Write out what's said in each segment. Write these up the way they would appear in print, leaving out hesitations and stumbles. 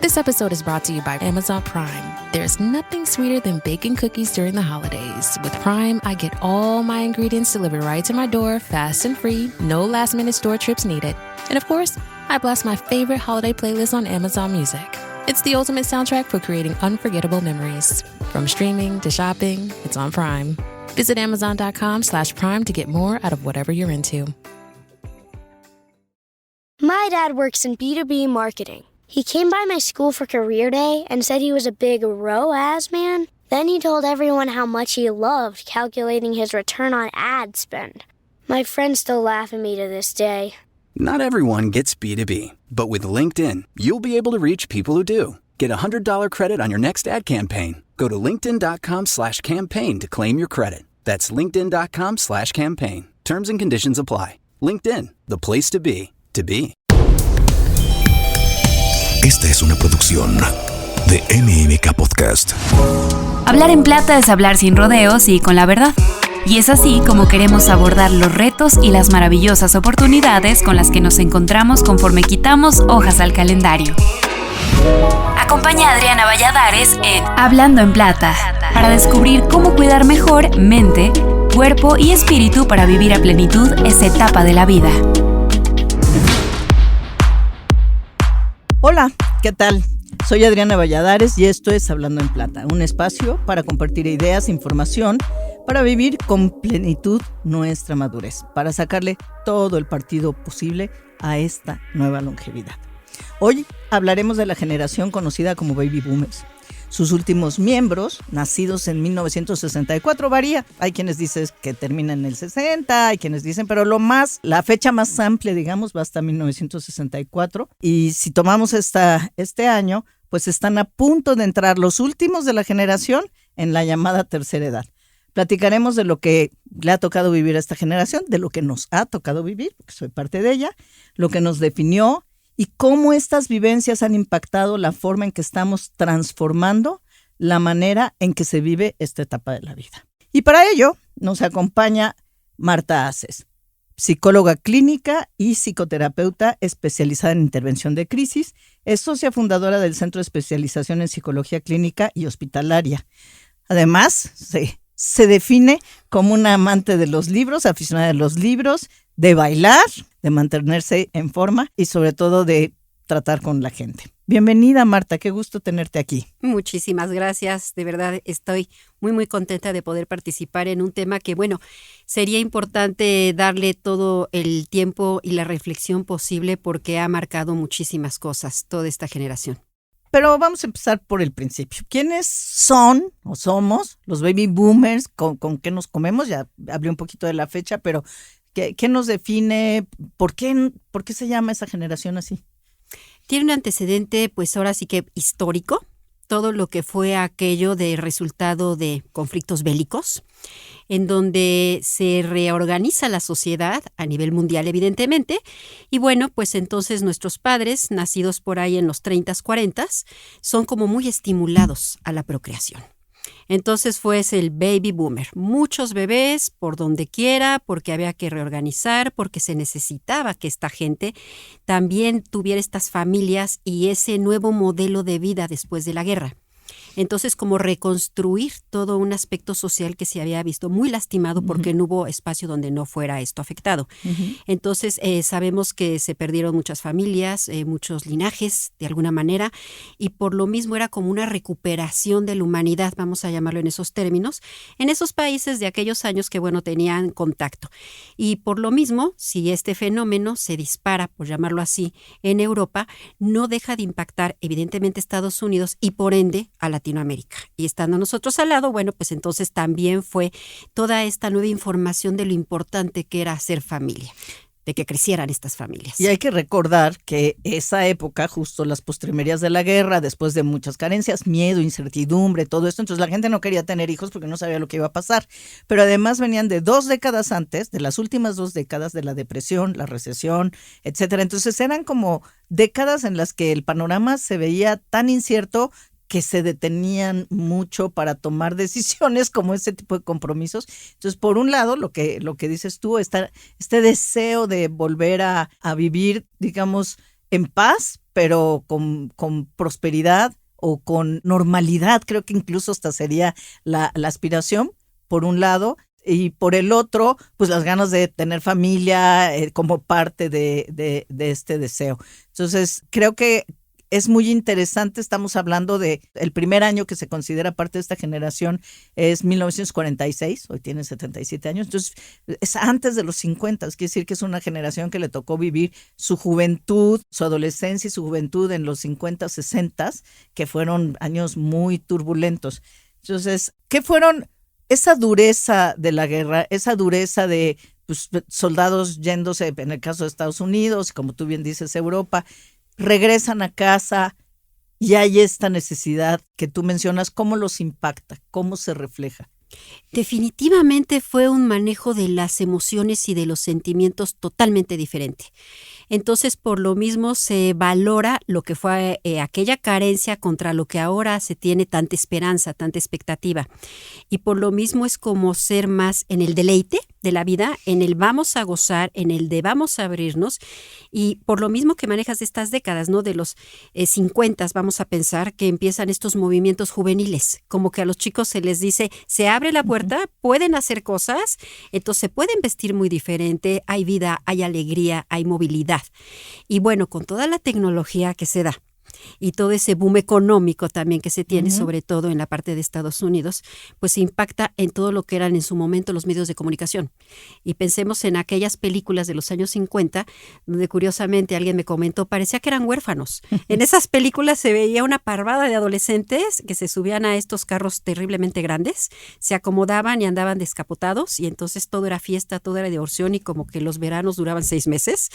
This episode is brought to you by Amazon Prime. There's nothing sweeter than baking cookies during the holidays. With Prime, I get all my ingredients delivered right to my door, fast and free, no last-minute store trips needed. And of course, I blast my favorite holiday playlist on Amazon Music. It's the ultimate soundtrack for creating unforgettable memories. From streaming to shopping, it's on Prime. Visit Amazon.com/Prime to get more out of whatever you're into. My dad works in B2B marketing. He came by my school for career day and said he was a big ROAS man. Then he told everyone how much he loved calculating his return on ad spend. My friends still laugh at me to this day. Not everyone gets B2B, but with LinkedIn, you'll be able to reach people who do. Get a $100 credit on your next ad campaign. Go to linkedin.com/campaign to claim your credit. That's linkedin.com/campaign. Terms and conditions apply. LinkedIn, the place to be, to be. Esta es una producción de MMK Podcast. Hablar en plata es hablar sin rodeos y con la verdad. Y es así como queremos abordar los retos y las maravillosas oportunidades con las que nos encontramos conforme quitamos hojas al calendario. Acompaña a Adriana Valladares en Hablando en Plata para descubrir cómo cuidar mejor mente, cuerpo y espíritu para vivir a plenitud esta etapa de la vida. Hola, ¿qué tal? Soy Adriana Valladares y esto es Hablando en Plata, un espacio para compartir ideas, información, para vivir con plenitud nuestra madurez, para sacarle todo el partido posible a esta nueva longevidad. Hoy hablaremos de la generación conocida como Baby Boomers. Sus últimos miembros, nacidos en 1964, varía. Hay quienes dicen que termina en el 60, hay quienes dicen, pero la fecha más amplia, digamos, va hasta 1964. Y si tomamos este año, pues están a punto de entrar los últimos de la generación en la llamada tercera edad. Platicaremos de lo que le ha tocado vivir a esta generación, de lo que nos ha tocado vivir, porque soy parte de ella, lo que nos definió, y cómo estas vivencias han impactado la forma en que estamos transformando la manera en que se vive esta etapa de la vida. Y para ello nos acompaña Marta Aces, psicóloga clínica y psicoterapeuta especializada en intervención de crisis. Es socia fundadora del Centro de Especialización en Psicología Clínica y Hospitalaria. Además, se define como una amante de los libros, aficionada de los libros, de bailar, de mantenerse en forma y sobre todo de tratar con la gente. Bienvenida, Marta, qué gusto tenerte aquí. Muchísimas gracias, de verdad estoy muy contenta de poder participar en un tema que, sería importante darle todo el tiempo y la reflexión posible porque ha marcado muchísimas cosas toda esta generación. Pero vamos a empezar por el principio. ¿Quiénes son o somos los baby boomers? ¿Con qué nos comemos? Ya hablé un poquito de la fecha, pero ¿qué nos define? ¿Por qué se llama esa generación así? Tiene un antecedente, pues ahora sí que histórico, todo lo que fue aquello de resultado de conflictos bélicos, en donde se reorganiza la sociedad a nivel mundial, evidentemente, y pues entonces nuestros padres, nacidos por ahí en los 30s, 40s, son como muy estimulados a la procreación. Entonces fue el baby boomer, muchos bebés por donde quiera, porque había que reorganizar, porque se necesitaba que esta gente también tuviera estas familias y ese nuevo modelo de vida después de la guerra. Entonces, como reconstruir todo un aspecto social que se había visto muy lastimado porque no hubo espacio donde no fuera esto afectado. Entonces, sabemos que se perdieron muchas familias, muchos linajes de alguna manera, y por lo mismo era como una recuperación de la humanidad, vamos a llamarlo en esos términos, en esos países de aquellos años que, tenían contacto. Y por lo mismo, si este fenómeno se dispara, por llamarlo así, en Europa, no deja de impactar evidentemente Estados Unidos y por ende a Latinoamérica. Y estando nosotros al lado, pues entonces también fue toda esta nueva información de lo importante que era hacer familia, de que crecieran estas familias. Y hay que recordar que esa época, justo las postrimerías de la guerra, después de muchas carencias, miedo, incertidumbre, todo esto, entonces la gente no quería tener hijos porque no sabía lo que iba a pasar. Pero además venían de 2 décadas antes, de las últimas 2 décadas de la depresión, la recesión, etcétera. Entonces eran como décadas en las que el panorama se veía tan incierto que se detenían mucho para tomar decisiones como ese tipo de compromisos. Entonces, por un lado, lo que dices tú, este deseo de volver a vivir, digamos, en paz, pero con prosperidad o con normalidad. Creo que incluso hasta sería la aspiración, por un lado, y por el otro, pues las ganas de tener familia como parte de este deseo. Entonces, creo que es muy interesante. Estamos hablando de el primer año que se considera parte de esta generación es 1946, hoy tiene 77 años, entonces es antes de los 50, quiere decir que es una generación que le tocó vivir su juventud, su adolescencia y su juventud en los 50, 60, que fueron años muy turbulentos. Entonces, ¿qué fueron esa dureza de la guerra, esa dureza de pues, soldados yéndose, en el caso de Estados Unidos, como tú bien dices, Europa, regresan a casa y hay esta necesidad que tú mencionas? ¿Cómo los impacta? ¿Cómo se refleja? Definitivamente fue un manejo de las emociones y de los sentimientos totalmente diferente. Entonces, por lo mismo se valora lo que fue aquella carencia contra lo que ahora se tiene tanta esperanza, tanta expectativa. Y por lo mismo es como ser más en el deleite de la vida, en el vamos a gozar, en el de vamos a abrirnos. Y por lo mismo que manejas de estas décadas, ¿no? De los 50, vamos a pensar que empiezan estos movimientos juveniles, como que a los chicos se les dice, se abre la puerta, pueden hacer cosas, entonces se pueden vestir muy diferente, hay vida, hay alegría, hay movilidad. Y bueno, con toda la tecnología que se da y todo ese boom económico también que se tiene, sobre todo en la parte de Estados Unidos, pues impacta en todo lo que eran en su momento los medios de comunicación. Y pensemos en aquellas películas de los años 50, donde curiosamente alguien me comentó, parecía que eran huérfanos. En esas películas se veía una parvada de adolescentes que se subían a estos carros terriblemente grandes, se acomodaban y andaban descapotados, y entonces todo era fiesta, todo era diversión, y como que los veranos duraban 6 meses,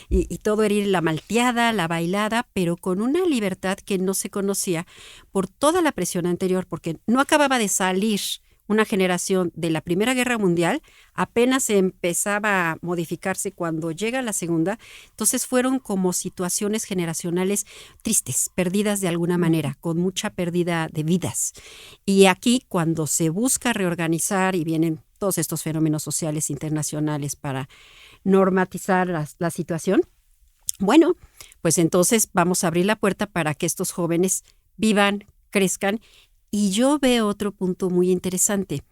y todo era ir la malteada, la bailada, pero con una libertad que no se conocía por toda la presión anterior, porque no acababa de salir una generación de la Primera Guerra Mundial, apenas se empezaba a modificarse cuando llega la Segunda, entonces fueron como situaciones generacionales tristes, perdidas de alguna manera, con mucha pérdida de vidas. Y aquí, cuando se busca reorganizar y vienen todos estos fenómenos sociales internacionales para normatizar la situación, bueno, pues entonces vamos a abrir la puerta para que estos jóvenes vivan, crezcan. Y yo veo otro punto muy interesante.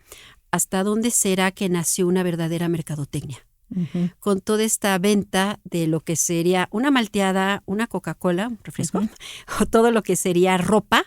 ¿Hasta dónde será que nació una verdadera mercadotecnia? Con toda esta venta de lo que sería una malteada, una Coca-Cola, un refresco, o todo lo que sería ropa,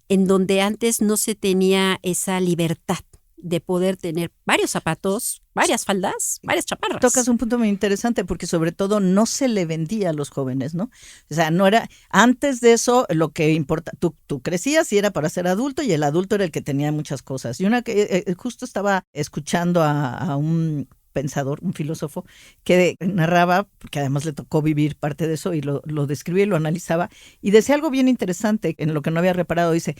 en donde antes no se tenía esa libertad de poder tener varios zapatos, varias faldas, varias chaparras. Tocas un punto muy interesante porque sobre todo no se le vendía a los jóvenes, ¿no? O sea, no era, antes de eso lo que importa, tú crecías y era para ser adulto, y el adulto era el que tenía muchas cosas. Y una que justo estaba escuchando a un pensador, un filósofo, que narraba, porque además le tocó vivir parte de eso y lo describía y lo analizaba, y decía algo bien interesante en lo que no había reparado. Dice,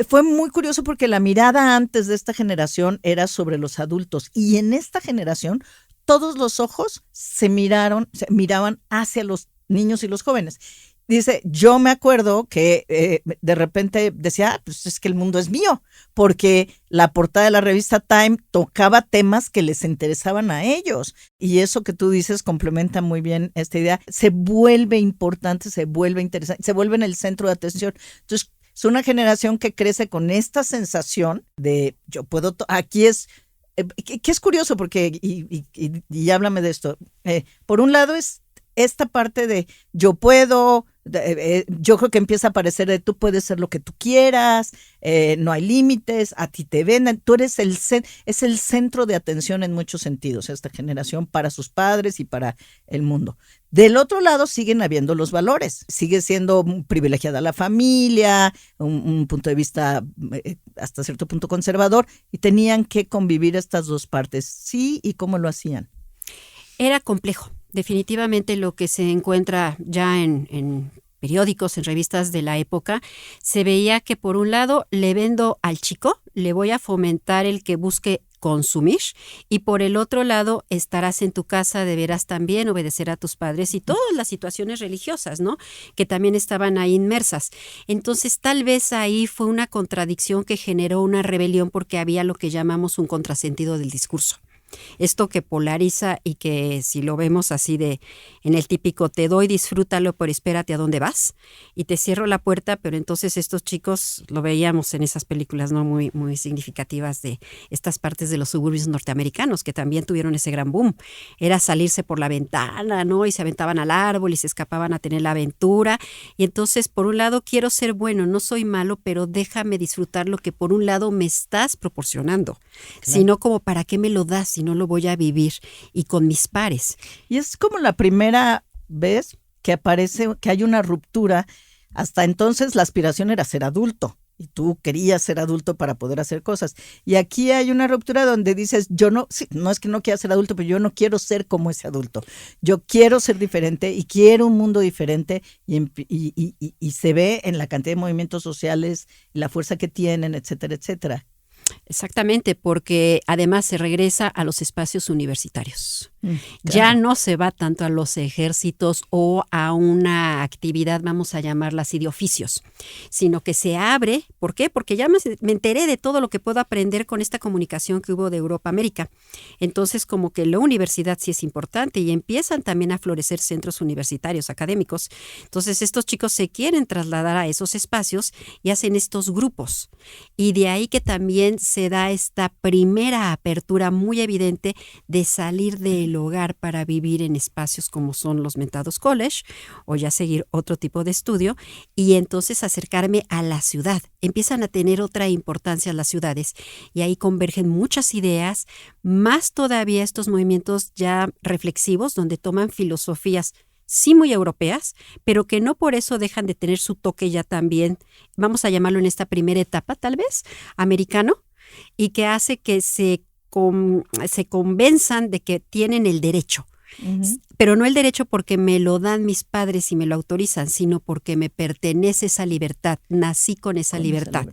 fue muy curioso porque la mirada antes de esta generación era sobre los adultos, y en esta generación todos los ojos se miraban hacia los niños y los jóvenes. Dice, yo me acuerdo que de repente decía, pues es que el mundo es mío, porque la portada de la revista Time tocaba temas que les interesaban a ellos. Y eso que tú dices complementa muy bien esta idea. Se vuelve importante, se vuelve interesante, se vuelve en el centro de atención. Entonces, es una generación que crece con esta sensación de yo puedo, aquí es, que es curioso porque, y háblame de esto, por un lado es esta parte de yo puedo, yo creo que empieza a aparecer de tú puedes ser lo que tú quieras, no hay límites, a ti te ven, tú eres es el centro de atención en muchos sentidos, esta generación para sus padres y para el mundo. Del otro lado siguen habiendo los valores, sigue siendo privilegiada la familia, un punto de vista hasta cierto punto conservador, y tenían que convivir estas dos partes. Sí, ¿y cómo lo hacían? Era complejo. Definitivamente lo que se encuentra ya en periódicos, en revistas de la época, se veía que por un lado le vendo al chico, le voy a fomentar el que busque consumir, y por el otro lado estarás en tu casa, deberás también obedecer a tus padres, y todas las situaciones religiosas, ¿no?, que también estaban ahí inmersas. Entonces tal vez ahí fue una contradicción que generó una rebelión porque había lo que llamamos un contrasentido del discurso. Esto que polariza y que si lo vemos así en el típico te doy, disfrútalo, pero espérate a dónde vas y te cierro la puerta, pero entonces estos chicos lo veíamos en esas películas no muy, muy significativas de estas partes de los suburbios norteamericanos que también tuvieron ese gran boom. Era salirse por la ventana, ¿no? Y se aventaban al árbol y se escapaban a tener la aventura. Y entonces, por un lado, quiero ser bueno, no soy malo, pero déjame disfrutar lo que por un lado me estás proporcionando. Claro. Sino como para qué me lo das si no lo voy a vivir y con mis pares. Y es como la primera vez que aparece, que hay una ruptura. Hasta entonces la aspiración era ser adulto. Y tú querías ser adulto para poder hacer cosas. Y aquí hay una ruptura donde dices, yo no, sí, no es que no quiera ser adulto, pero yo no quiero ser como ese adulto. Yo quiero ser diferente y quiero un mundo diferente y se ve en la cantidad de movimientos sociales, la fuerza que tienen, etcétera, etcétera. Exactamente, porque además se regresa a los espacios universitarios. Claro. Ya no se va tanto a los ejércitos o a una actividad, vamos a llamarla así, de oficios, sino que se abre. ¿Por qué? Porque ya me enteré de todo lo que puedo aprender con esta comunicación que hubo de Europa a América. Entonces, como que la universidad sí es importante y empiezan también a florecer centros universitarios académicos. Entonces, estos chicos se quieren trasladar a esos espacios y hacen estos grupos. Y de ahí que también se da esta primera apertura muy evidente de salir del hogar para vivir en espacios como son los mentados college o ya seguir otro tipo de estudio y entonces acercarme a la ciudad. Empiezan a tener otra importancia las ciudades y ahí convergen muchas ideas, más todavía estos movimientos ya reflexivos donde toman filosofías sí muy europeas, pero que no por eso dejan de tener su toque ya también, vamos a llamarlo en esta primera etapa tal vez, americano, y que hace que se convenzan de que tienen el derecho. Uh-huh. Pero no el derecho porque me lo dan mis padres y me lo autorizan, sino porque me pertenece esa libertad, nací con esa libertad.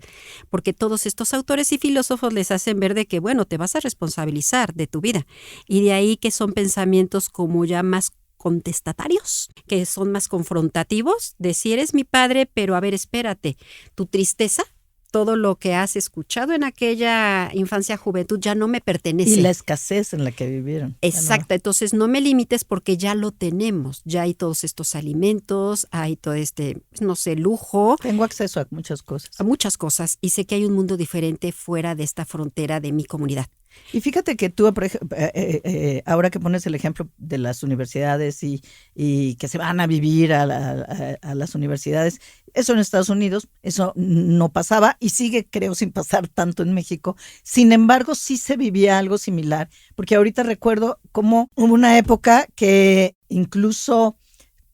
Porque todos estos autores y filósofos les hacen ver de que, bueno, te vas a responsabilizar de tu vida. Y de ahí que son pensamientos como ya más contestatarios, que son más confrontativos, de si eres mi padre, pero a ver, espérate, tu tristeza, todo lo que has escuchado en aquella infancia, juventud, ya no me pertenece. Y la escasez en la que vivieron. Exacto, no. Entonces no me limites porque ya lo tenemos, ya hay todos estos alimentos, hay todo este, no sé, lujo. Tengo acceso a muchas cosas. A muchas cosas y sé que hay un mundo diferente fuera de esta frontera de mi comunidad. Y fíjate que tú, por ejemplo, ahora que pones el ejemplo de las universidades y que se van a vivir a las universidades, eso en Estados Unidos, eso no pasaba y sigue, creo, sin pasar tanto en México. Sin embargo, sí se vivía algo similar, porque ahorita recuerdo cómo hubo una época que incluso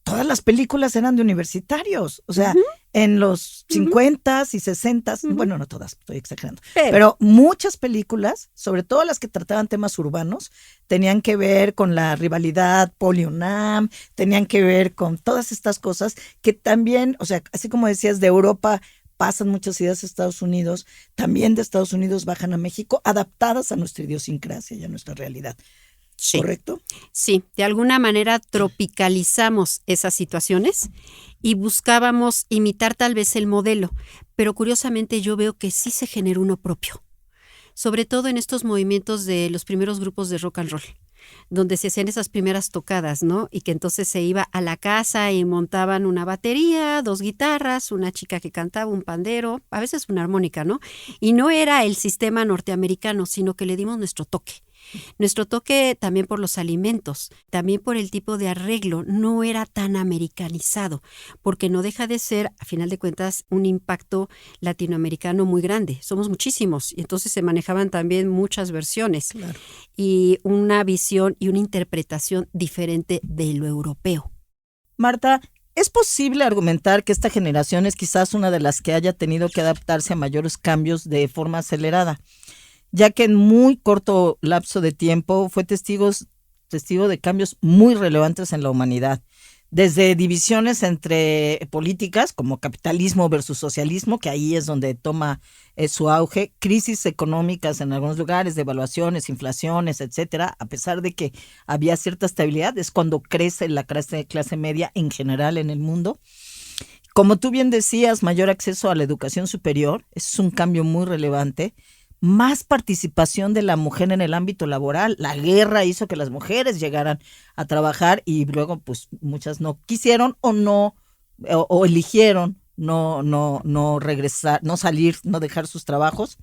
todas las películas eran de universitarios, o sea, en los 50s y 60s, bueno, no todas, estoy exagerando, pero muchas películas, sobre todo las que trataban temas urbanos, tenían que ver con la rivalidad Poli-UNAM, tenían que ver con todas estas cosas que también, o sea, así como decías, de Europa pasan muchas ideas a Estados Unidos, también de Estados Unidos bajan a México, adaptadas a nuestra idiosincrasia y a nuestra realidad. Sí. ¿Correcto? Sí, de alguna manera tropicalizamos esas situaciones y buscábamos imitar tal vez el modelo, pero curiosamente yo veo que sí se generó uno propio, sobre todo en estos movimientos de los primeros grupos de rock and roll, donde se hacían esas primeras tocadas, ¿no? Y que entonces se iba a la casa y montaban una batería, 2 guitarras, una chica que cantaba, un pandero, a veces una armónica, ¿no? Y no era el sistema norteamericano, sino que le dimos nuestro toque. Nuestro toque también por los alimentos, también por el tipo de arreglo, no era tan americanizado, porque no deja de ser, a final de cuentas, un impacto latinoamericano muy grande. Somos muchísimos y entonces se manejaban también muchas versiones. Claro. Y una visión y una interpretación diferente de lo europeo. Marta, ¿es posible argumentar que esta generación es quizás una de las que haya tenido que adaptarse a mayores cambios de forma acelerada? Ya que en muy corto lapso de tiempo fue testigo de cambios muy relevantes en la humanidad, desde divisiones entre políticas como capitalismo versus socialismo, que ahí es donde toma su auge, crisis económicas en algunos lugares, devaluaciones, inflaciones, etcétera, a pesar de que había cierta estabilidad, es cuando crece la clase media en general en el mundo. Como tú bien decías, mayor acceso a la educación superior, es un cambio muy relevante, más participación de la mujer en el ámbito laboral. La guerra hizo que las mujeres llegaran a trabajar y luego pues muchas no quisieron o eligieron no regresar, no salir, no dejar sus trabajos.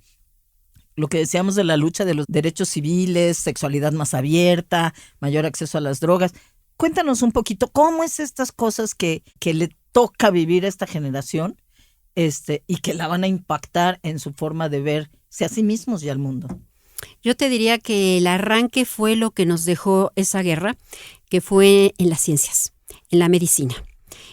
Lo que decíamos de la lucha de los derechos civiles, sexualidad más abierta, mayor acceso a las drogas. Cuéntanos un poquito cómo es estas cosas que le toca vivir a esta generación y que la van a impactar en su forma de verse a sí mismos y al mundo. Yo te diría que el arranque fue lo que nos dejó esa guerra, que fue en las ciencias, en la medicina,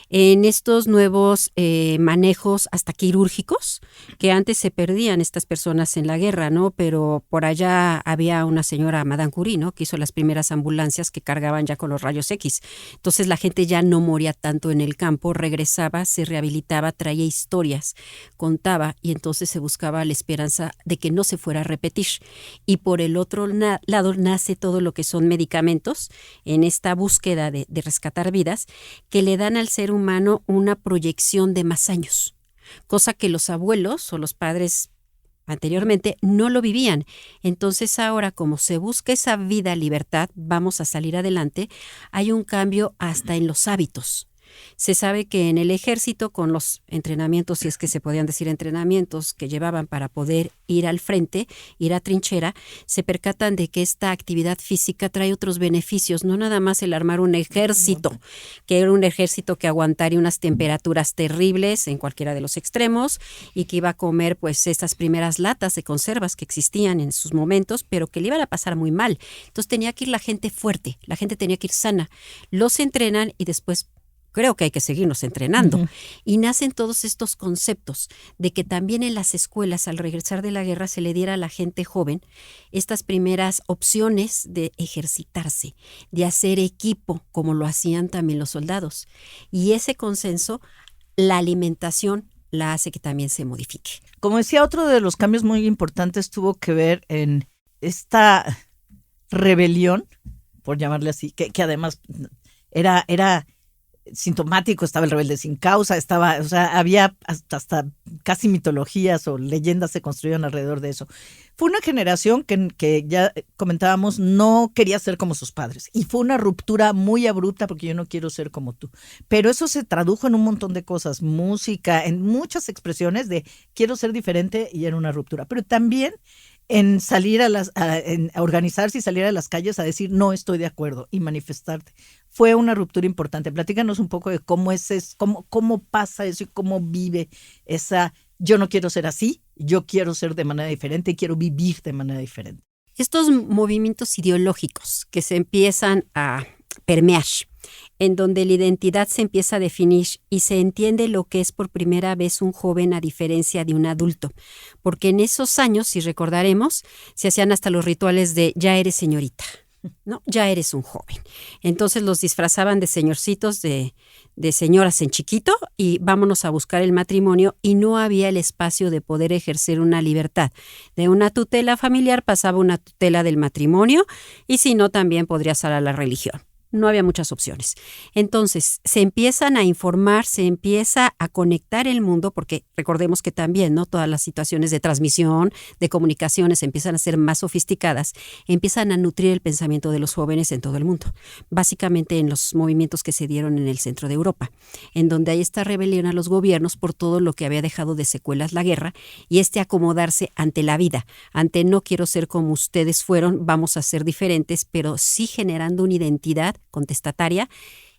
en estos nuevos manejos hasta quirúrgicos, que antes se perdían estas personas en la guerra, ¿no? Pero por allá había una señora, Madame Curie, ¿no?, que hizo las primeras ambulancias que cargaban ya con los rayos X. Entonces la gente ya no moría tanto en el campo, regresaba, se rehabilitaba, traía historias, contaba, y entonces se buscaba la esperanza de que no se fuera a repetir. Y por el otro lado nace todo lo que son medicamentos, en esta búsqueda de rescatar vidas, que le dan al ser humano una proyección de más años, cosa que los abuelos o los padres anteriormente no lo vivían. Entonces ahora, como se busca esa vida, libertad, vamos a salir adelante, hay un cambio hasta en los hábitos. Se sabe que en el ejército, con los entrenamientos, si es que se podían decir entrenamientos que llevaban para poder ir al frente, ir a trinchera, se percatan de que esta actividad física trae otros beneficios, no nada más el armar un ejército, que era un ejército que aguantaría unas temperaturas terribles en cualquiera de los extremos y que iba a comer pues estas primeras latas de conservas que existían en sus momentos, pero que le iban a pasar muy mal. Entonces tenía que ir la gente fuerte, la gente tenía que ir sana. Los entrenan y después creo que hay que seguirnos entrenando. Uh-huh. Y nacen todos estos conceptos de que también en las escuelas, al regresar de la guerra, se le diera a la gente joven estas primeras opciones de ejercitarse, de hacer equipo, como lo hacían también los soldados. Y ese consenso, la alimentación, la hace que también se modifique. Como decía, otro de los cambios muy importantes tuvo que ver en esta rebelión, por llamarle así, que además era sintomático. Estaba el rebelde sin causa, había hasta casi mitologías o leyendas se construyeron alrededor de eso. Fue una generación que ya comentábamos, no quería ser como sus padres, y fue una ruptura muy abrupta, porque yo no quiero ser como tú. Pero eso se tradujo en un montón de cosas, música, en muchas expresiones de quiero ser diferente, y era una ruptura. Pero también en salir en organizarse y salir a las calles a decir no estoy de acuerdo y manifestarte. Fue una ruptura importante. Platícanos un poco de cómo cómo pasa eso y cómo vive esa yo no quiero ser así, yo quiero ser de manera diferente y quiero vivir de manera diferente. Estos movimientos ideológicos que se empiezan a permear, en donde la identidad se empieza a definir y se entiende lo que es por primera vez un joven a diferencia de un adulto. Porque en esos años, si recordaremos, se hacían hasta los rituales de ya eres señorita, ¿no? Ya eres un joven. Entonces los disfrazaban de señorcitos, de señoras en chiquito, y vámonos a buscar el matrimonio, y no había el espacio de poder ejercer una libertad. De una tutela familiar pasaba una tutela del matrimonio, y si no, también podría ser a la religión. No había muchas opciones. Entonces, se empiezan a informar, se empieza a conectar el mundo, porque recordemos que también, ¿no?, todas las situaciones de transmisión, de comunicaciones empiezan a ser más sofisticadas, empiezan a nutrir el pensamiento de los jóvenes en todo el mundo. Básicamente en los movimientos que se dieron en el centro de Europa, en donde hay esta rebelión a los gobiernos por todo lo que había dejado de secuelas la guerra, y acomodarse ante la vida, ante no quiero ser como ustedes fueron, vamos a ser diferentes, pero sí generando una identidad contestataria.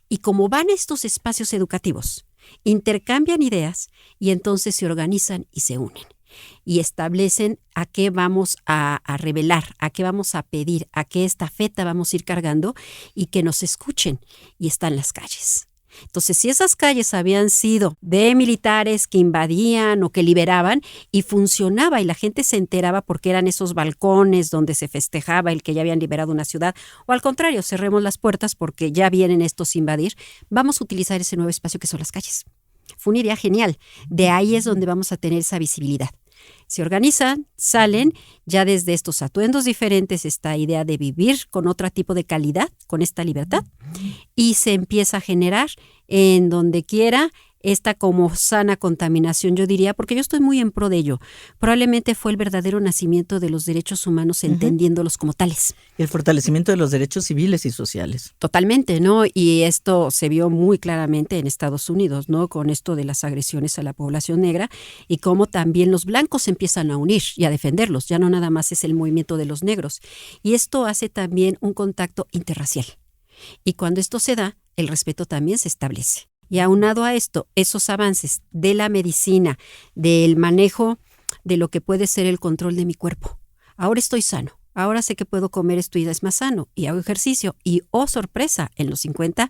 Y como van estos espacios educativos, intercambian ideas y entonces se organizan y se unen y establecen a qué vamos a revelar, a qué vamos a pedir, a qué estafeta vamos a ir cargando, y que nos escuchen, y están las calles. Entonces, si esas calles habían sido de militares que invadían o que liberaban, y funcionaba y la gente se enteraba porque eran esos balcones donde se festejaba el que ya habían liberado una ciudad, o al contrario, cerremos las puertas porque ya vienen estos a invadir, vamos a utilizar ese nuevo espacio que son las calles. Fue una idea genial. De ahí es donde vamos a tener esa visibilidad. Se organizan, salen, ya desde estos atuendos diferentes, esta idea de vivir con otro tipo de calidad, con esta libertad, y se empieza a generar en donde quiera esta como sana contaminación, yo diría, porque yo estoy muy en pro de ello. Probablemente fue el verdadero nacimiento de los derechos humanos entendiéndolos como tales. Y el fortalecimiento de los derechos civiles y sociales. Totalmente, ¿no? Y esto se vio muy claramente en Estados Unidos, ¿no? Con esto de las agresiones a la población negra y cómo también los blancos se empiezan a unir y a defenderlos. Ya no nada más es el movimiento de los negros. Y esto hace también un contacto interracial. Y cuando esto se da, el respeto también se establece. Y aunado a esto, esos avances de la medicina, del manejo de lo que puede ser el control de mi cuerpo. Ahora estoy sano, ahora sé que puedo comer esto y es más sano, y hago ejercicio. Y, oh sorpresa, en los 50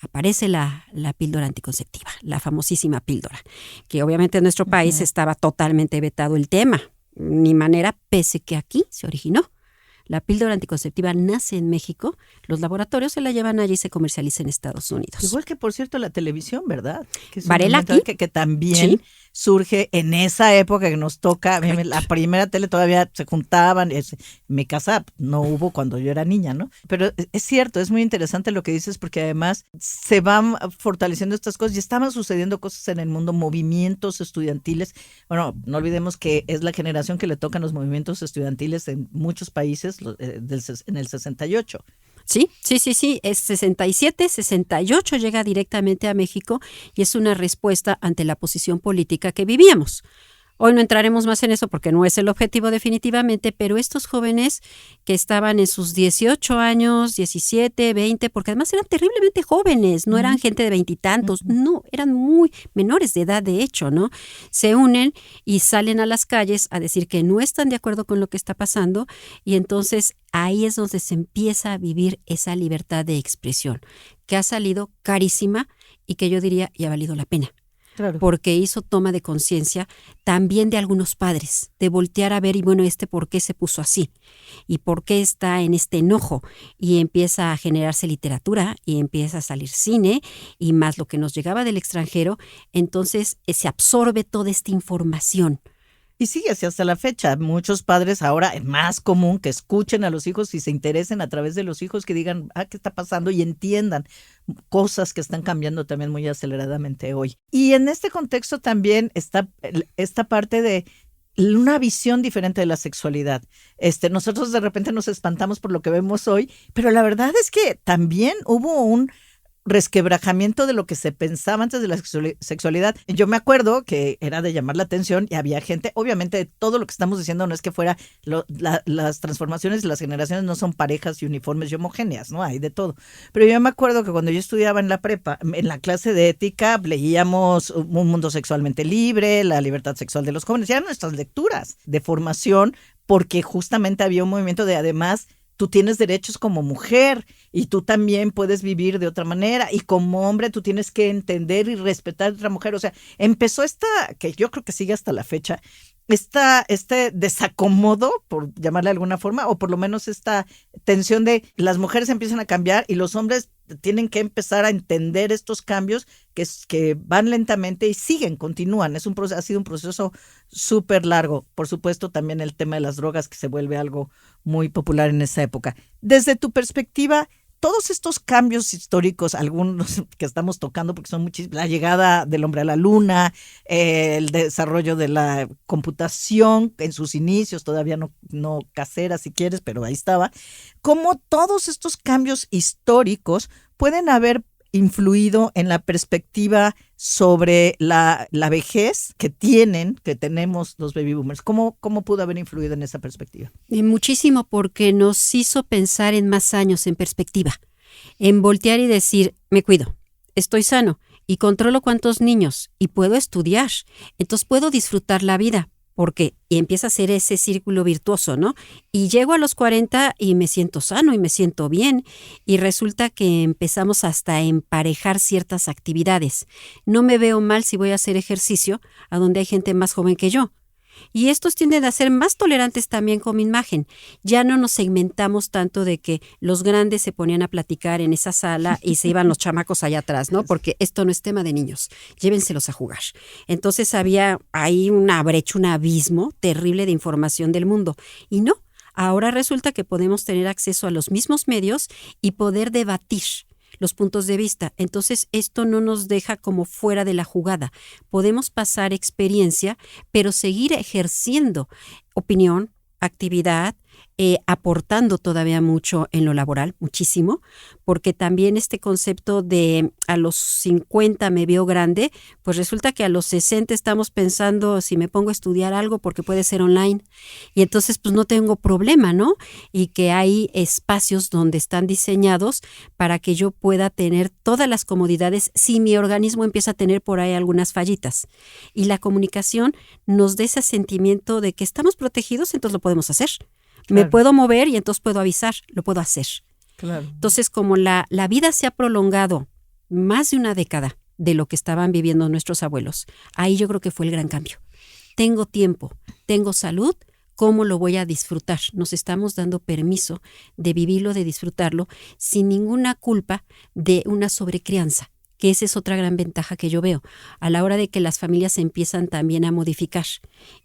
aparece la píldora anticonceptiva, la famosísima píldora, que obviamente en nuestro país estaba totalmente vetado el tema, ni manera, pese que aquí se originó. La píldora anticonceptiva nace en México, los laboratorios se la llevan allí y se comercializa en Estados Unidos. Igual que, por cierto, la televisión, ¿verdad? Que es Varela aquí. Que también surge en esa época que nos toca. La primera tele todavía se juntaban. En mi casa no hubo cuando yo era niña, ¿no? Pero es cierto, es muy interesante lo que dices porque además se van fortaleciendo estas cosas y estaban sucediendo cosas en el mundo, movimientos estudiantiles. Bueno, no olvidemos que es la generación que le tocan los movimientos estudiantiles en muchos países en el 68. Sí, es 67, 68 llega directamente a México y es una respuesta ante la posición política que vivíamos. Hoy no entraremos más en eso porque no es el objetivo definitivamente, pero estos jóvenes que estaban en sus 18 años, 17, 20, porque además eran terriblemente jóvenes, no eran gente de veintitantos, no, eran muy menores de edad de hecho, ¿no? Se unen y salen a las calles a decir que no están de acuerdo con lo que está pasando y entonces ahí es donde se empieza a vivir esa libertad de expresión, que ha salido carísima y que yo diría ya ha valido la pena. Claro. Porque hizo toma de conciencia también de algunos padres, de voltear a ver y bueno, ¿por qué se puso así? ¿Y por qué está en este enojo? Y empieza a generarse literatura y empieza a salir cine y más lo que nos llegaba del extranjero, entonces se absorbe toda esta información. Y sigue así hasta la fecha. Muchos padres ahora es más común que escuchen a los hijos y se interesen a través de los hijos, que digan, ¿qué está pasando? Y entiendan cosas que están cambiando también muy aceleradamente hoy. Y en este contexto también está esta parte de una visión diferente de la sexualidad. Nosotros de repente nos espantamos por lo que vemos hoy, pero la verdad es que también hubo un resquebrajamiento de lo que se pensaba antes de la sexualidad. Yo me acuerdo que era de llamar la atención y había gente, obviamente todo lo que estamos diciendo no es que fuera, las transformaciones de las generaciones no son parejas y uniformes y homogéneas, ¿no? Hay de todo. Pero yo me acuerdo que cuando yo estudiaba en la prepa, en la clase de ética, leíamos Un mundo sexualmente libre, La libertad sexual de los jóvenes, y eran nuestras lecturas de formación, porque justamente había un movimiento de además tú tienes derechos como mujer y tú también puedes vivir de otra manera y como hombre tú tienes que entender y respetar a otra mujer. O sea, empezó que yo creo que sigue hasta la fecha, este desacomodo, por llamarle de alguna forma, o por lo menos esta tensión de las mujeres empiezan a cambiar y los hombres tienen que empezar a entender estos cambios que van lentamente y continúan. Ha sido un proceso súper largo. Por supuesto, también el tema de las drogas, que se vuelve algo muy popular en esa época. Desde tu perspectiva, todos estos cambios históricos, algunos que estamos tocando porque son muchísimos, la llegada del hombre a la luna, el desarrollo de la computación en sus inicios, todavía no casera si quieres, pero ahí estaba, cómo todos estos cambios históricos pueden haber influido en la perspectiva sobre la vejez que tenemos los baby boomers. ¿Cómo pudo haber influido en esa perspectiva? Muchísimo, porque nos hizo pensar en más años, en perspectiva, en voltear y decir, me cuido, estoy sano y controlo cuántos niños y puedo estudiar, entonces puedo disfrutar la vida. Porque y empieza a ser ese círculo virtuoso, ¿no? Y llego a los 40 y me siento sano y me siento bien y resulta que empezamos hasta a emparejar ciertas actividades. No me veo mal si voy a hacer ejercicio a donde hay gente más joven que yo. Y estos tienden a ser más tolerantes también con mi imagen. Ya no nos segmentamos tanto de que los grandes se ponían a platicar en esa sala y se iban los chamacos allá atrás, ¿no? Porque esto no es tema de niños, llévenselos a jugar. Entonces había ahí una brecha, un abismo terrible de información del mundo. Y no, ahora resulta que podemos tener acceso a los mismos medios y poder debatir los puntos de vista. Entonces, esto no nos deja como fuera de la jugada. Podemos pasar experiencia, pero seguir ejerciendo opinión, actividad, aportando todavía mucho en lo laboral, muchísimo, porque también este concepto de a los 50 me veo grande, pues resulta que a los 60 estamos pensando si me pongo a estudiar algo porque puede ser online y entonces pues no tengo problema, ¿no? Y que hay espacios donde están diseñados para que yo pueda tener todas las comodidades si mi organismo empieza a tener por ahí algunas fallitas. Y la comunicación nos da ese sentimiento de que estamos protegidos, entonces lo podemos hacer. Claro. Me puedo mover y entonces puedo avisar, lo puedo hacer. Claro. Entonces, como la vida se ha prolongado más de una década de lo que estaban viviendo nuestros abuelos, ahí yo creo que fue el gran cambio. Tengo tiempo, tengo salud, ¿cómo lo voy a disfrutar? Nos estamos dando permiso de vivirlo, de disfrutarlo, sin ninguna culpa de una sobrecrianza. Que esa es otra gran ventaja que yo veo, a la hora de que las familias se empiezan también a modificar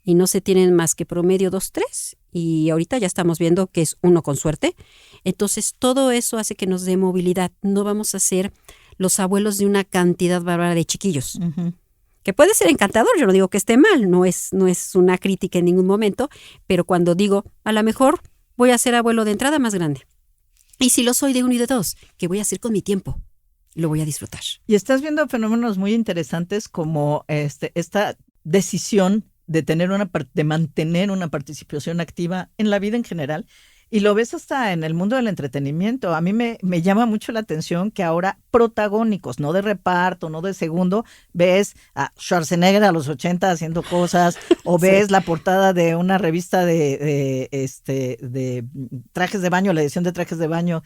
y no se tienen más que promedio 2, 3 y ahorita ya estamos viendo que es 1 con suerte. Entonces todo eso hace que nos dé movilidad. No vamos a ser los abuelos de una cantidad bárbara de chiquillos. Ujú. Que puede ser encantador, yo no digo que esté mal, no es una crítica en ningún momento, pero cuando digo, a lo mejor voy a ser abuelo de entrada más grande. Y si lo soy de 1 y de 2, ¿qué voy a hacer con mi tiempo? Lo voy a disfrutar. Y estás viendo fenómenos muy interesantes como esta decisión de mantener una participación activa en la vida en general. Y lo ves hasta en el mundo del entretenimiento. A mí me llama mucho la atención que ahora protagónicos, no de reparto, no de segundo, ves a Schwarzenegger a los 80 haciendo cosas, o ves sí. La portada de una revista de trajes de baño, la edición de trajes de baño,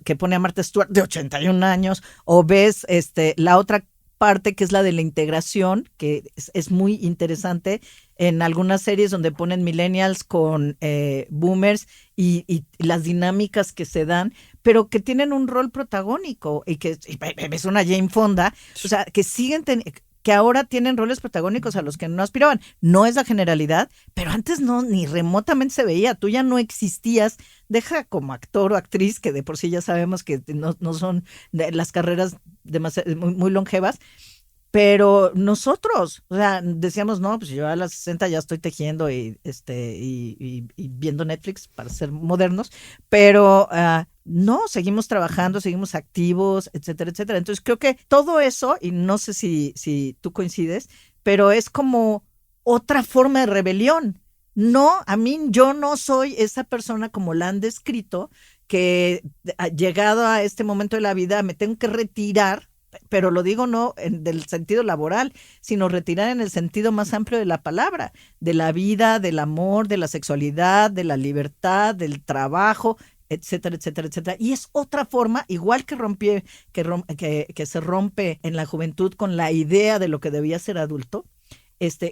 que pone a Martha Stewart de 81 años, o ves la otra parte que es la de la integración, que es muy interesante en algunas series donde ponen millennials con boomers y las dinámicas que se dan, pero que tienen un rol protagónico y ves una Jane Fonda, o sea, que siguen que ahora tienen roles protagónicos a los que no aspiraban. No es la generalidad, pero antes no, ni remotamente se veía. Tú ya no existías, deja como actor o actriz, que de por sí ya sabemos que no son las carreras muy, muy longevas, pero nosotros, o sea, decíamos, no, pues yo a las 60 ya estoy tejiendo y viendo Netflix para ser modernos, pero no, seguimos trabajando, seguimos activos, etcétera, etcétera. Entonces creo que todo eso, y no sé si tú coincides, pero es como otra forma de rebelión. No, yo no soy esa persona como la han descrito, que llegado a este momento de la vida me tengo que retirar, pero lo digo no del sentido laboral, sino retirar en el sentido más amplio de la palabra, de la vida, del amor, de la sexualidad, de la libertad, del trabajo, etcétera, etcétera, etcétera. Y es otra forma, igual que se rompe en la juventud con la idea de lo que debía ser adulto,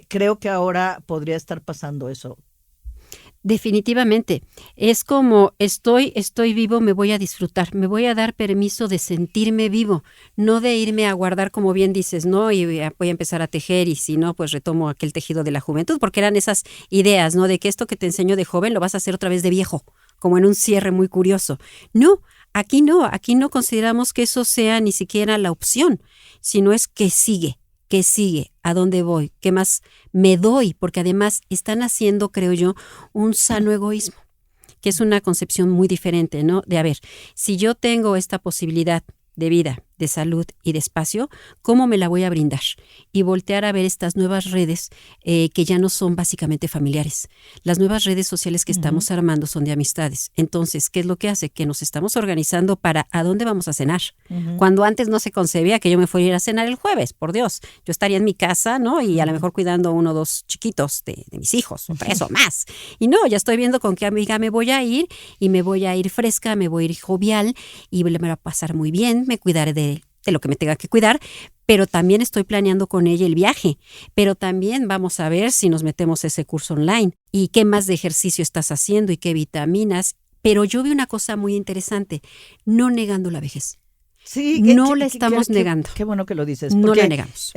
creo que ahora podría estar pasando eso. Definitivamente, es como estoy vivo, me voy a disfrutar, me voy a dar permiso de sentirme vivo, no de irme a guardar, como bien dices, ¿no? Y voy a empezar a tejer y si no, pues retomo aquel tejido de la juventud, porque eran esas ideas, ¿no? De que esto que te enseño de joven lo vas a hacer otra vez de viejo, como en un cierre muy curioso. No, aquí no consideramos que eso sea ni siquiera la opción, sino es que sigue. ¿Qué sigue? ¿A dónde voy? ¿Qué más me doy? Porque además están haciendo, creo yo, un sano egoísmo, que es una concepción muy diferente, ¿no? De, a ver, si yo tengo esta posibilidad de vida, de salud y de espacio, ¿cómo me la voy a brindar? Y voltear a ver estas nuevas redes que ya no son básicamente familiares. Las nuevas redes sociales que estamos armando son de amistades. Entonces, ¿qué es lo que hace? Que nos estamos organizando para ¿a dónde vamos a cenar? Cuando antes no se concebía que yo me fuera a ir a cenar el jueves, por Dios. Yo estaría en mi casa, ¿no? Y a lo mejor cuidando 1 o 2 chiquitos de mis hijos, o 3 o más. Y no, ya estoy viendo con qué amiga me voy a ir y me voy a ir fresca, me voy a ir jovial y me va a pasar muy bien, me cuidaré de lo que me tenga que cuidar, pero también estoy planeando con ella el viaje, pero también vamos a ver si nos metemos ese curso online y qué más de ejercicio estás haciendo y qué vitaminas, pero yo vi una cosa muy interesante, no negando la vejez. Sí, no la estamos negando. Qué bueno que lo dices. No porque, la negamos.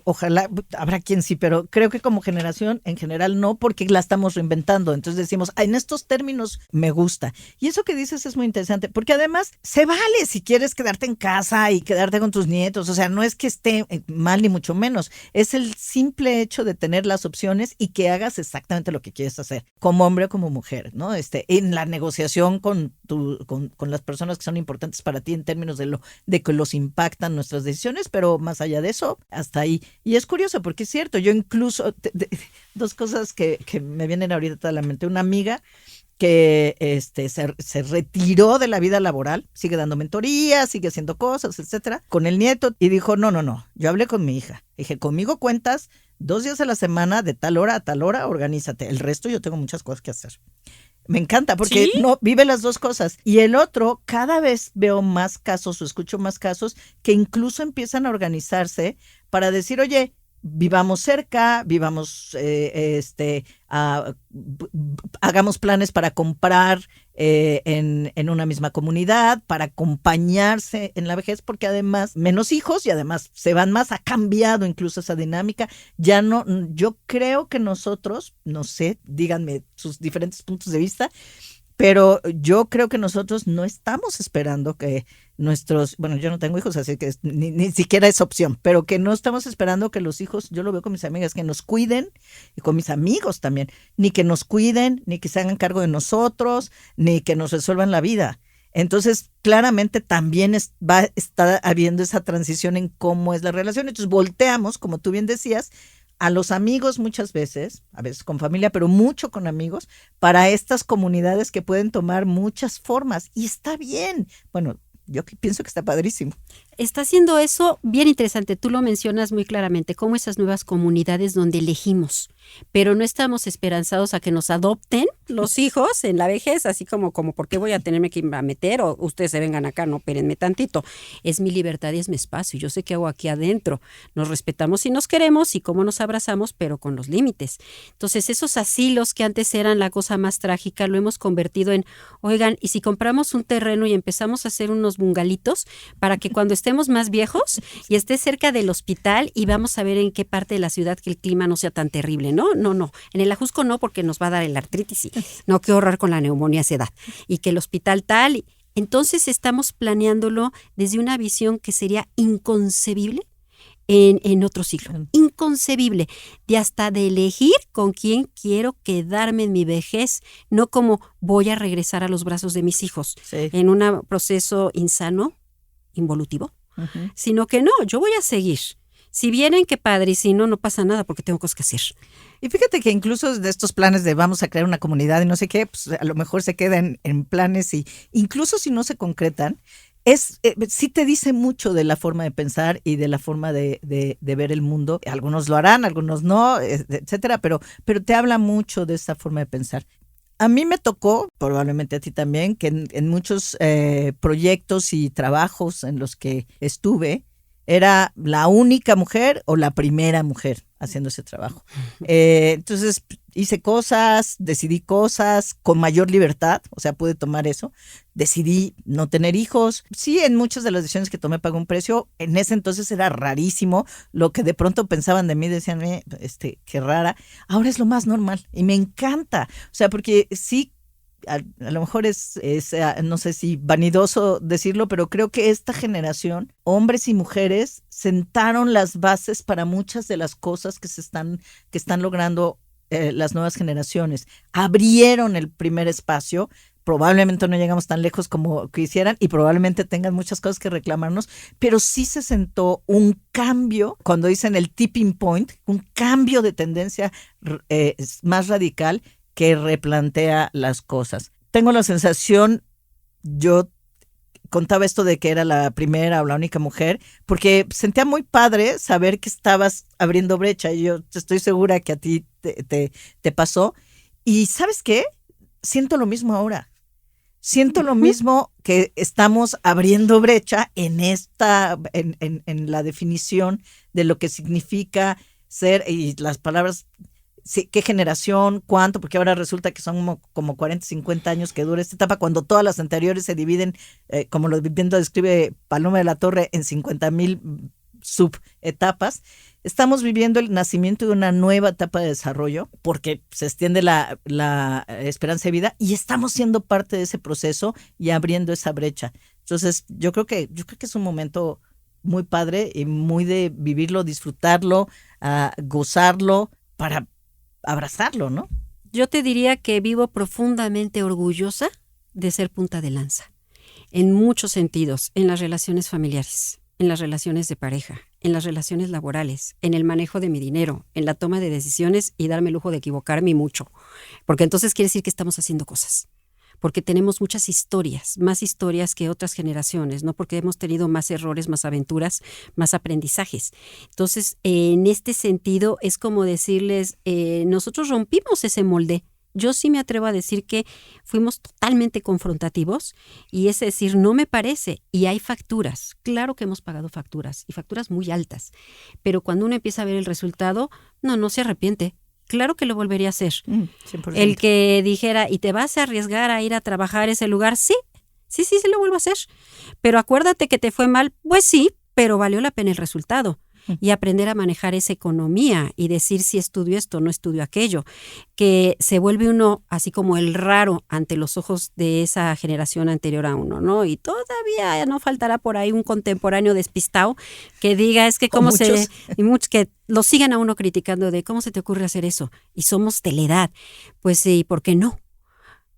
Ojalá, habrá quien sí, pero creo que como generación en general no, porque la estamos reinventando. Entonces decimos, en estos términos me gusta. Y eso que dices es muy interesante, porque además se vale si quieres quedarte en casa y quedarte con tus nietos. O sea, no es que esté mal ni mucho menos. Es el simple hecho de tener las opciones y que hagas exactamente lo que quieres hacer, como hombre o como mujer, ¿no? En la negociación con las personas que son importantes para ti en términos de que los impactan nuestras decisiones, pero más allá de eso, hasta ahí. Y es curioso porque es cierto, yo incluso, dos cosas que me vienen ahorita a la mente. Una amiga que se retiró de la vida laboral, sigue dando mentorías, sigue haciendo cosas, etcétera, con el nieto, y dijo, no, yo hablé con mi hija. Dije, conmigo cuentas 2 días a la semana, de tal hora a tal hora, organízate. El resto yo tengo muchas cosas que hacer. Me encanta porque ¿Sí? no vive las dos cosas. Y el otro, cada vez veo más casos o escucho más casos que incluso empiezan a organizarse para decir, oye, vivamos cerca, hagamos planes para comprar en una misma comunidad, para acompañarse en la vejez, porque además menos hijos y además se van más, ha cambiado incluso esa dinámica. Ya no, yo creo que nosotros, no sé, díganme sus diferentes puntos de vista, pero yo creo que nosotros no estamos esperando que bueno, yo no tengo hijos, así que ni siquiera es opción, pero que no estamos esperando que los hijos, yo lo veo con mis amigas, que nos cuiden, y con mis amigos también, ni que nos cuiden, ni que se hagan cargo de nosotros, ni que nos resuelvan la vida. Entonces, claramente también va a estar habiendo esa transición en cómo es la relación. Entonces, volteamos, como tú bien decías, a los amigos muchas veces, a veces con familia, pero mucho con amigos, para estas comunidades que pueden tomar muchas formas. Y está bien. Bueno, yo pienso que está padrísimo. Está haciendo eso bien interesante. Tú lo mencionas muy claramente, como esas nuevas comunidades donde elegimos, pero no estamos esperanzados a que nos adopten los hijos en la vejez, así como ¿por qué voy a tenerme que meter? O ustedes se vengan acá, no, espérenme tantito. Es mi libertad y es mi espacio. Yo sé qué hago aquí adentro. Nos respetamos y nos queremos y cómo nos abrazamos, pero con los límites. Entonces, esos asilos que antes eran la cosa más trágica, lo hemos convertido en, oigan, ¿y si compramos un terreno y empezamos a hacer unos bungalitos para que cuando estemos más viejos y esté cerca del hospital y vamos a ver en qué parte de la ciudad que el clima no sea tan terrible? No. En el Ajusco no, porque nos va a dar el artritis y no, qué horror con la neumonía a esa edad. Y que el hospital tal. Entonces estamos planeándolo desde una visión que sería inconcebible en otro siglo. Inconcebible. De elegir con quién quiero quedarme en mi vejez, no como voy a regresar a los brazos de mis hijos en un proceso insano, involutivo, sino que no, yo voy a seguir. Si vienen, qué padre, y si no, no pasa nada porque tengo cosas que hacer. Y fíjate que incluso de estos planes de vamos a crear una comunidad y no sé qué, pues a lo mejor se quedan en planes y incluso si no se concretan, sí te dice mucho de la forma de pensar y de la forma de ver el mundo. Algunos lo harán, algunos no, etcétera, pero te habla mucho de esa forma de pensar. A mí me tocó, probablemente a ti también, que en muchos proyectos y trabajos en los que estuve, era la única mujer o la primera mujer haciendo ese trabajo. Entonces hice cosas, decidí cosas con mayor libertad, o sea, pude tomar eso. Decidí no tener hijos. Sí, en muchas de las decisiones que tomé pagué un precio. En ese entonces era rarísimo. Lo que de pronto pensaban de mí, decían, qué rara. Ahora es lo más normal y me encanta. O sea, porque sí, a lo mejor es no sé si vanidoso decirlo, pero creo que esta generación, hombres y mujeres, sentaron las bases para muchas de las cosas que están logrando las nuevas generaciones. Abrieron el primer espacio. Probablemente no llegamos tan lejos como quisieran y probablemente tengan muchas cosas que reclamarnos, pero sí se sentó un cambio, cuando dicen el tipping point, un cambio de tendencia más radical que replantea las cosas. Tengo la sensación, yo contaba esto de que era la primera o la única mujer, porque sentía muy padre saber que estabas abriendo brecha, y yo estoy segura que a ti te pasó. Y ¿sabes qué? Siento lo mismo ahora. Siento lo mismo, que estamos abriendo brecha en la definición de lo que significa ser, y las palabras sí, qué generación, cuánto, porque ahora resulta que son como 40, 50 años que dura esta etapa, cuando todas las anteriores se dividen, como lo describe Paloma de la Torre, en 50,000 subetapas. Estamos viviendo el nacimiento de una nueva etapa de desarrollo porque se extiende la esperanza de vida y estamos siendo parte de ese proceso y abriendo esa brecha. Entonces, yo creo que es un momento muy padre y muy de vivirlo, disfrutarlo, gozarlo, para abrazarlo, ¿no? Yo te diría que vivo profundamente orgullosa de ser punta de lanza, en muchos sentidos, en las relaciones familiares, en las relaciones de pareja, en las relaciones laborales, en el manejo de mi dinero, en la toma de decisiones y darme el lujo de equivocarme mucho. Porque entonces quiere decir que estamos haciendo cosas. Porque tenemos muchas historias, más historias que otras generaciones, ¿no? Porque hemos tenido más errores, más aventuras, más aprendizajes. Entonces, en este sentido, es como decirles, nosotros rompimos ese molde. Yo sí me atrevo a decir que fuimos totalmente confrontativos y es decir, no me parece. Y hay facturas. Claro que hemos pagado facturas y facturas muy altas. Pero cuando uno empieza a ver el resultado, no se arrepiente. Claro que lo volvería a hacer. 100%. El que dijera, ¿y te vas a arriesgar a ir a trabajar a ese lugar? Sí lo vuelvo a hacer. Pero acuérdate que te fue mal. Pues sí, pero valió la pena el resultado. Y aprender a manejar esa economía y decir si estudio esto, no estudio aquello, que se vuelve uno así como el raro ante los ojos de esa generación anterior a uno, ¿no? Y todavía no faltará por ahí un contemporáneo despistado que diga, es que cómo se... Y muchos que lo sigan a uno criticando de cómo se te ocurre hacer eso. Y somos de la edad. Pues sí, ¿por qué no?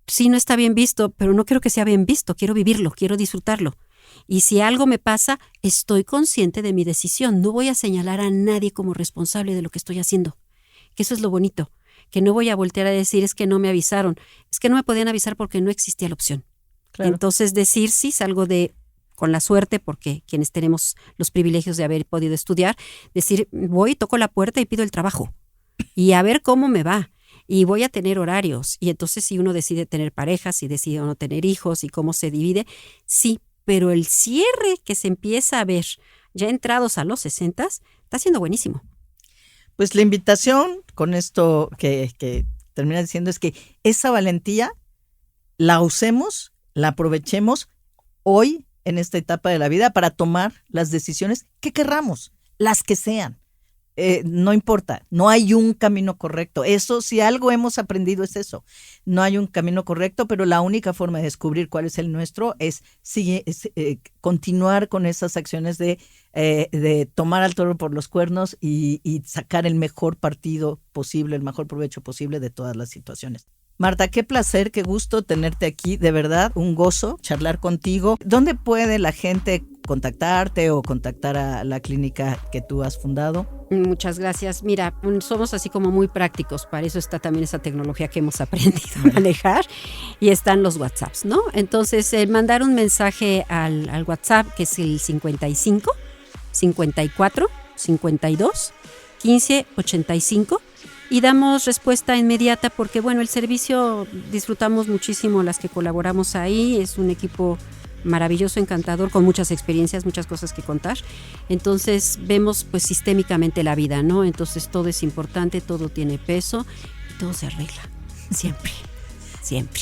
Sí, no está bien visto, pero no quiero que sea bien visto, quiero vivirlo, quiero disfrutarlo. Y si algo me pasa, estoy consciente de mi decisión. No voy a señalar a nadie como responsable de lo que estoy haciendo. Que eso es lo bonito. Que no voy a voltear a decir, es que no me avisaron. Es que no me podían avisar porque no existía la opción. Claro. Entonces decir, sí, salgo con la suerte, porque quienes tenemos los privilegios de haber podido estudiar, decir, voy, toco la puerta y pido el trabajo. Y a ver cómo me va. Y voy a tener horarios. Y entonces si uno decide tener parejas, si decide o no tener hijos y cómo se divide, sí. Pero el cierre que se empieza a ver ya entrados a los 60 está siendo buenísimo. Pues la invitación con esto que termina diciendo es que esa valentía la usemos, la aprovechemos hoy en esta etapa de la vida para tomar las decisiones que querramos, las que sean. No importa, no hay un camino correcto. Eso, si algo hemos aprendido es eso. No hay un camino correcto, pero la única forma de descubrir cuál es el nuestro es continuar con esas acciones de tomar al toro por los cuernos y sacar el mejor partido posible, el mejor provecho posible de todas las situaciones. Marta, qué placer, qué gusto tenerte aquí, de verdad, un gozo charlar contigo. ¿Dónde puede la gente contactarte o contactar a la clínica que tú has fundado? Muchas gracias. Mira, somos así como muy prácticos, para eso está también esa tecnología que hemos aprendido a manejar y están los WhatsApps, ¿no? Entonces, mandar un mensaje al WhatsApp que es el 55 54 52 15 85 y damos respuesta inmediata porque, bueno, el servicio disfrutamos muchísimo las que colaboramos ahí, es un equipo maravilloso, encantador, con muchas experiencias, muchas cosas que contar. Entonces vemos pues sistémicamente la vida, ¿no? Entonces todo es importante, todo tiene peso y todo se arregla, siempre, siempre.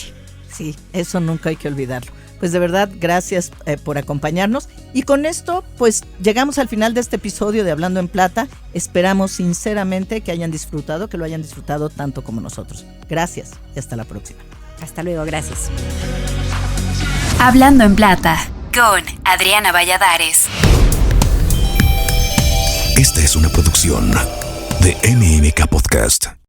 Sí, eso nunca hay que olvidarlo. Pues de verdad, gracias por acompañarnos. Y con esto, pues llegamos al final de este episodio de Hablando en Plata. Esperamos sinceramente que hayan disfrutado, que lo hayan disfrutado tanto como nosotros. Gracias y hasta la próxima. Hasta luego, gracias. Hablando en Plata, con Adriana Valladares. Esta es una producción de NMK Podcast.